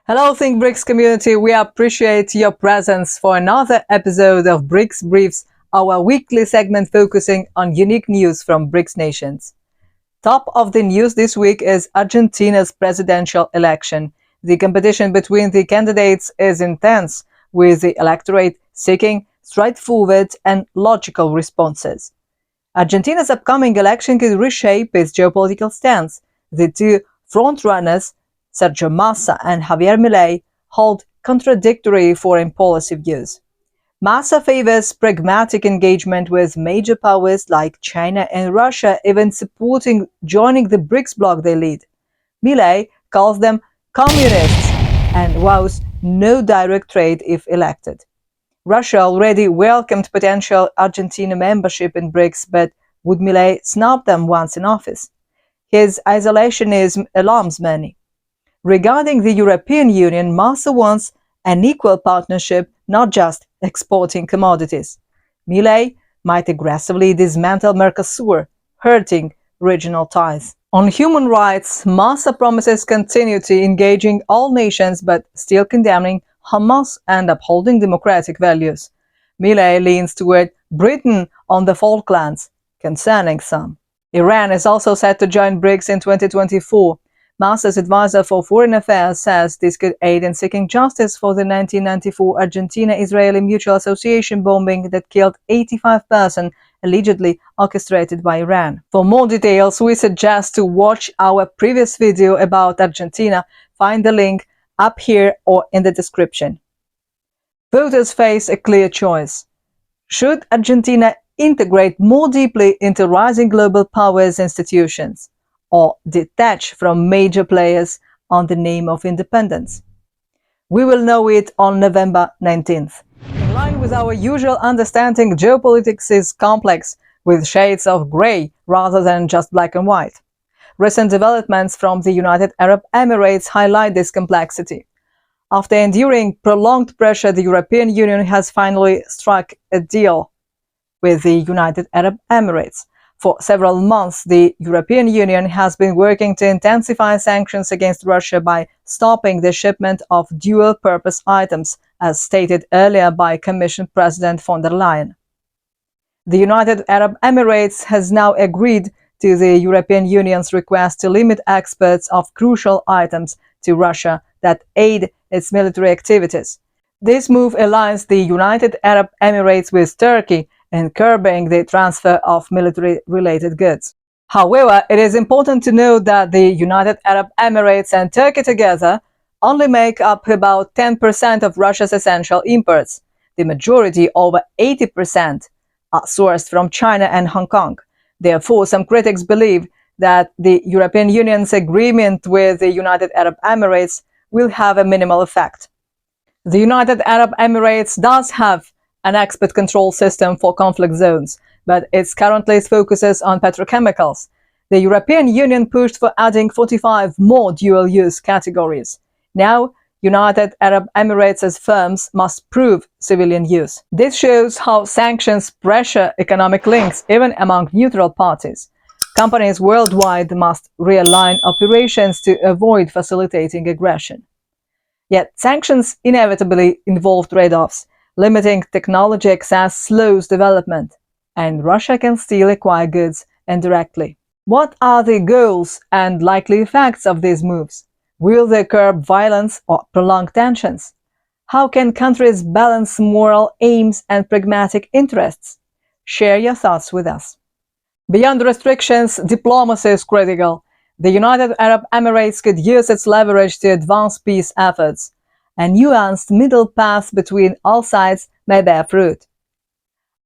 Hello Think BRICS community, we appreciate your presence for another episode of BRICS Briefs, our weekly segment focusing on unique news from BRICS nations. Top of the news this week is Argentina's presidential election. The competition between the candidates is intense, with the electorate seeking straightforward and logical responses. Argentina's upcoming election could reshape its geopolitical stance. The two frontrunners, Sergio Massa and Javier Milei, hold contradictory foreign policy views. Massa favors pragmatic engagement with major powers like China and Russia, even supporting joining the BRICS bloc they lead. Milei calls them communists and vows no direct trade if elected. Russia already welcomed potential Argentina membership in BRICS, but would Milei snub them once in office? His isolationism alarms many. Regarding the European Union, Massa wants an equal partnership, not just exporting commodities. Milei might aggressively dismantle Mercosur, hurting regional ties. On human rights, Massa promises continuity, engaging all nations but still condemning Hamas and upholding democratic values. Milei leans toward Britain on the Falklands, concerning some. Iran is also set to join BRICS in 2024. Massa's advisor for foreign affairs says this could aid in seeking justice for the 1994 Argentina-Israeli Mutual Association bombing that killed 85 persons, allegedly orchestrated by Iran. For more details, we suggest to watch our previous video about Argentina. Find the link up here or in the description. Voters face a clear choice. Should Argentina integrate more deeply into rising global powers institutions, or detach from major players on the name of independence? We will know it on November 19th. In line with our usual understanding, geopolitics is complex, with shades of grey rather than just black and white. Recent developments from the United Arab Emirates highlight this complexity. After enduring prolonged pressure, the European Union has finally struck a deal with the United Arab Emirates. For several months, the European Union has been working to intensify sanctions against Russia by stopping the shipment of dual-purpose items, as stated earlier by Commission President von der Leyen. The United Arab Emirates has now agreed to the European Union's request to limit exports of crucial items to Russia that aid its military activities. This move aligns the United Arab Emirates with Turkey in curbing the transfer of military-related goods. However, it is important to note that the United Arab Emirates and Turkey together only make up about 10% of Russia's essential imports. The majority, over 80%, are sourced from China and Hong Kong. Therefore, some critics believe that the European Union's agreement with the United Arab Emirates will have a minimal effect. The United Arab Emirates does have an export control system for conflict zones, but it currently focuses on petrochemicals. The European Union pushed for adding 45 more dual-use categories. Now, United Arab Emirates' firms must prove civilian use. This shows how sanctions pressure economic links even among neutral parties. Companies worldwide must realign operations to avoid facilitating aggression. Yet sanctions inevitably involve trade-offs. Limiting technology access slows development, and Russia can still acquire goods indirectly. What are the goals and likely effects of these moves? Will they curb violence or prolong tensions? How can countries balance moral aims and pragmatic interests? Share your thoughts with us. Beyond restrictions, diplomacy is critical. The United Arab Emirates could use its leverage to advance peace efforts. A nuanced middle path between all sides may bear fruit.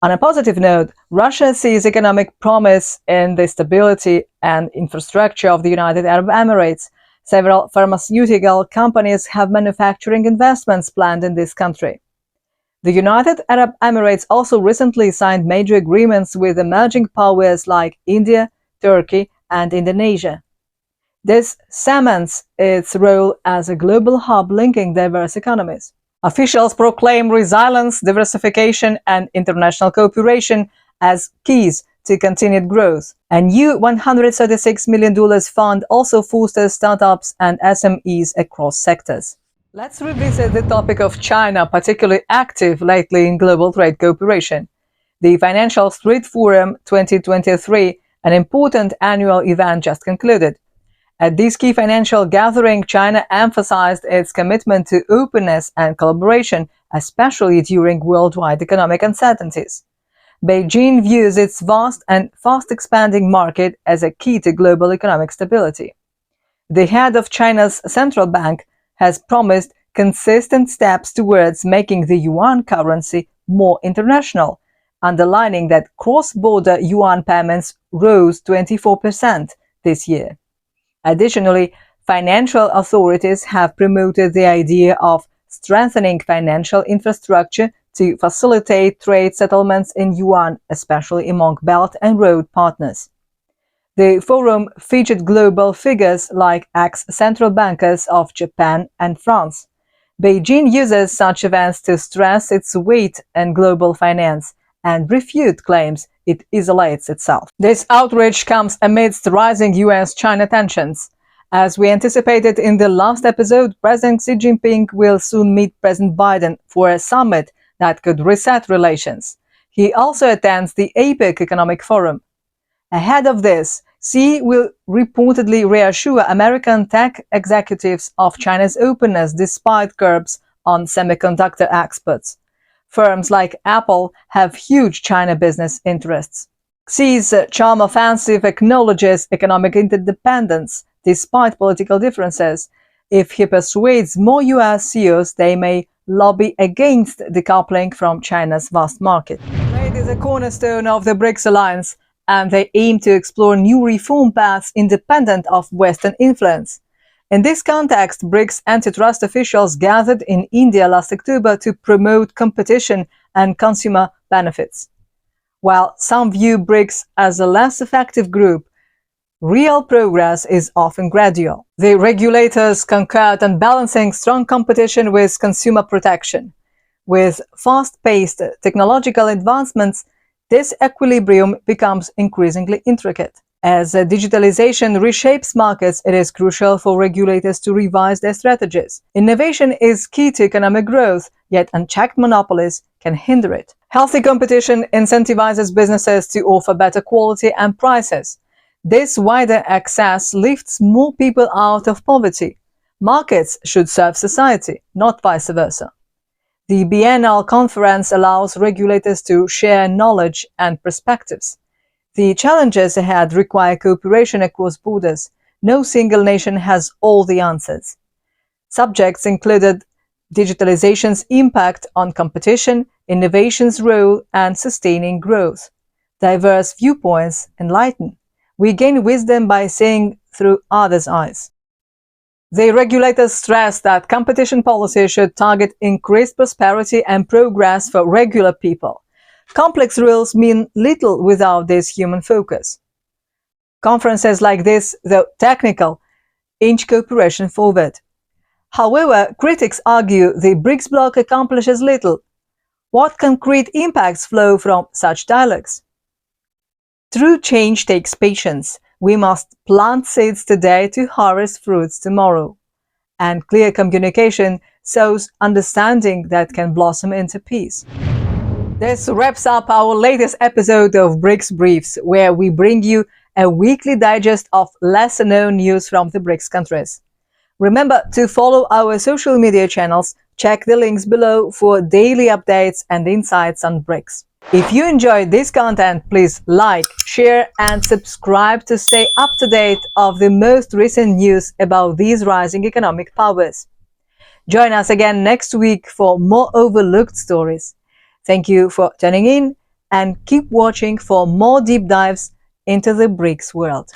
On a positive note, Russia sees economic promise in the stability and infrastructure of the United Arab Emirates. Several pharmaceutical companies have manufacturing investments planned in this country. The United Arab Emirates also recently signed major agreements with emerging powers like India, Turkey, and Indonesia. This cements its role as a global hub linking diverse economies. Officials proclaim resilience, diversification, and international cooperation as keys to continued growth. A new $136 million fund also fosters startups and SMEs across sectors. Let's revisit the topic of China, particularly active lately in global trade cooperation. The Financial Street Forum 2023, an important annual event, just concluded. At this key financial gathering, China emphasized its commitment to openness and collaboration, especially during worldwide economic uncertainties. Beijing views its vast and fast-expanding market as a key to global economic stability. The head of China's central bank has promised consistent steps towards making the yuan currency more international, underlining that cross-border yuan payments rose 24% this year. Additionally, financial authorities have promoted the idea of strengthening financial infrastructure to facilitate trade settlements in yuan, especially among Belt and Road partners. The forum featured global figures like ex-central bankers of Japan and France. Beijing uses such events to stress its weight in global finance and refute claims it isolates itself. This outreach comes amidst rising US-China tensions. As we anticipated in the last episode, President Xi Jinping will soon meet President Biden for a summit that could reset relations. He also attends the APEC Economic Forum. Ahead of this, Xi will reportedly reassure American tech executives of China's openness despite curbs on semiconductor exports. Firms like Apple have huge China business interests. Xi's charm offensive acknowledges economic interdependence despite political differences. If he persuades more US CEOs, they may lobby against decoupling from China's vast market. Trade is a cornerstone of the BRICS alliance, and they aim to explore new reform paths independent of Western influence. In this context, BRICS antitrust officials gathered in India last October to promote competition and consumer benefits. While some view BRICS as a less effective group, real progress is often gradual. The regulators concurred on balancing strong competition with consumer protection. With fast-paced technological advancements, this equilibrium becomes increasingly intricate. As digitalization reshapes markets, it is crucial for regulators to revise their strategies. Innovation is key to economic growth, yet unchecked monopolies can hinder it. Healthy competition incentivizes businesses to offer better quality and prices. This wider access lifts more people out of poverty. Markets should serve society, not vice versa. The biennial conference allows regulators to share knowledge and perspectives. The challenges ahead require cooperation across borders. No single nation has all the answers. Subjects included digitalization's impact on competition, innovation's role, and sustaining growth. Diverse viewpoints enlighten. We gain wisdom by seeing through others' eyes. The regulators stress that competition policy should target increased prosperity and progress for regular people. Complex rules mean little without this human focus. Conferences like this, though technical, inch cooperation forward. However, critics argue the BRICS bloc accomplishes little. What concrete impacts flow from such dialogues? True change takes patience. We must plant seeds today to harvest fruits tomorrow. And clear communication sows understanding that can blossom into peace. This wraps up our latest episode of BRICS Briefs, where we bring you a weekly digest of lesser-known news from the BRICS countries. Remember to follow our social media channels, check the links below for daily updates and insights on BRICS. If you enjoyed this content, please like, share and subscribe to stay up to date of the most recent news about these rising economic powers. Join us again next week for more overlooked stories. Thank you for tuning in and keep watching for more deep dives into the BRICS world.